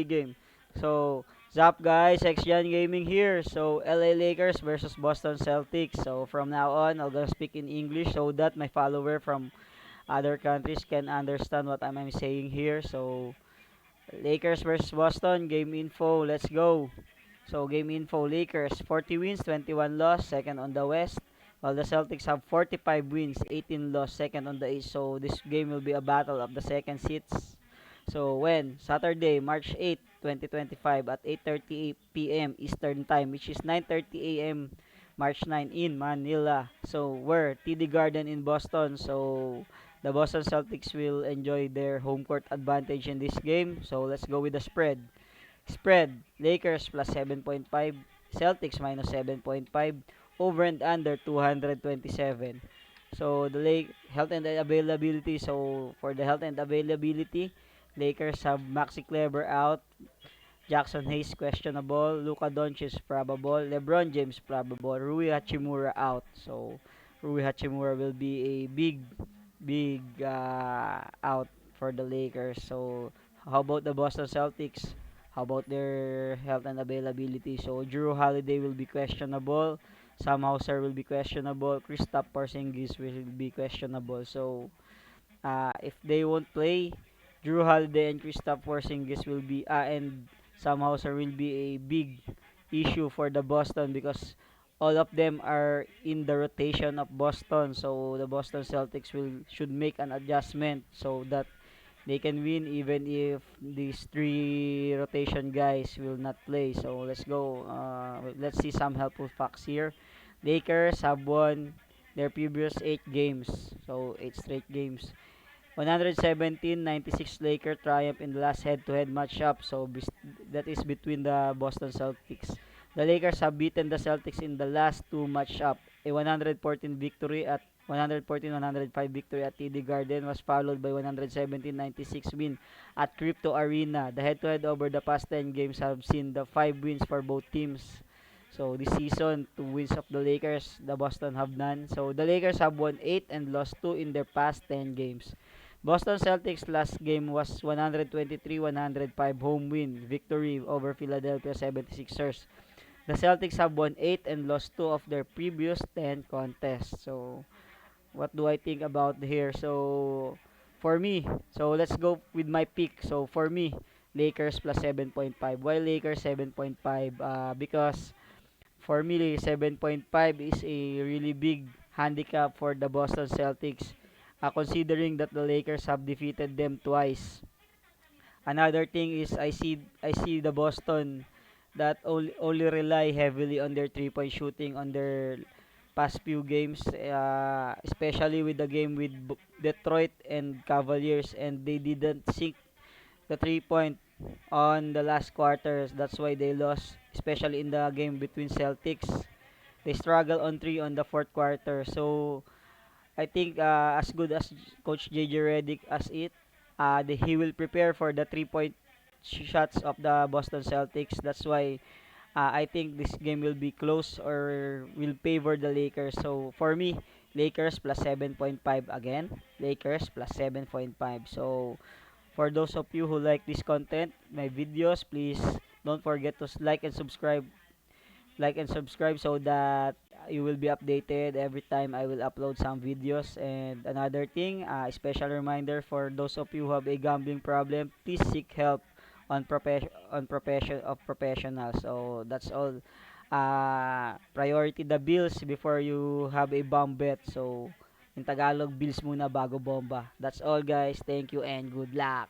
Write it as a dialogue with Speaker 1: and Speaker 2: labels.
Speaker 1: game. So, Zap guys, XGen Gaming here. So, LA Lakers versus Boston Celtics. So, from now on, I'm gonna speak in English so that my follower from other countries can understand what I'm saying here. So, Lakers versus Boston, game info, let's go. So, game info, Lakers 40 wins, 21 loss, second on the West. While the Celtics have 45 wins, 18 loss, second on the East. So, this game will be a battle of the second seats. So, when? Saturday, March 8, 2025 at 8:30 p.m. Eastern Time, which is 9:30 a.m. March 9 in Manila. So, where? TD Garden in Boston. So, the Boston Celtics will enjoy their home court advantage in this game. So, let's go with the spread. Spread, Lakers plus 7.5, Celtics minus 7.5, over and under 227. So the health and availability. So for the health and availability, Lakers have Maxi Kleber out, Jackson Hayes questionable, Luka Doncic probable, LeBron James probable, Rui Hachimura out. So Rui Hachimura will be a big out for the Lakers. So how about the Boston Celtics? How about their health and availability? So Drew Holiday will be questionable, Sam Hauser will be questionable, Kristaps Porzingis will be questionable. So if they won't play, Drew Holiday and Kristaps Porzingis will be and Sam Hauser will be a big issue for the Boston because all of them are in the rotation of Boston. So the Boston Celtics will should make an adjustment so that they can win even if these three rotation guys will not play. So let's go. Let's see some helpful facts here. Lakers have won their previous 8 games. So 8 straight games. 117-96 Laker triumph in the last head-to-head matchup. So that is between the Boston Celtics. The Lakers have beaten the Celtics in the last 2 matchup. A 114 victory at 114-105 victory at TD Garden was followed by 117-96 win at Crypto Arena. The head-to-head over the past 10 games have seen the 5 wins for both teams. So this season, 2 wins of the Lakers, the Boston have none. So the Lakers have won 8 and lost 2 in their past 10 games. Boston Celtics last game was 123-105 home win victory over Philadelphia 76ers. The Celtics have won 8 and lost 2 of their previous 10 contests. So, what do I think about here? So, for me, so let's go with my pick. So, for me, Lakers plus 7.5. Why Lakers 7.5? Because for me, 7.5 is a really big handicap for the Boston Celtics. Considering that the Lakers have defeated them twice. Another thing is I see the Boston that only rely heavily on their 3-point shooting on their past few games, especially with the game with Detroit and Cavaliers, and they didn't sink the 3-point on the last quarters. That's why they lost, especially in the game between Celtics. They struggle on 3 on the fourth quarter. So I think as good as Coach JJ Redick as he will prepare for the 3-point shots of the Boston Celtics. That's why I think this game will be close or will favor the Lakers. So for me, Lakers plus 7.5 again. Lakers plus 7.5. So for those of you who like this content, my videos, please don't forget to like and subscribe so that you will be updated every time I will upload some videos. And another thing, special reminder for those of you who have a gambling problem, please seek help on professionals. So that's all. Priority the bills before you have a bomb bet. So in Tagalog, bills muna bago bomba. That's all guys. Thank you and good luck.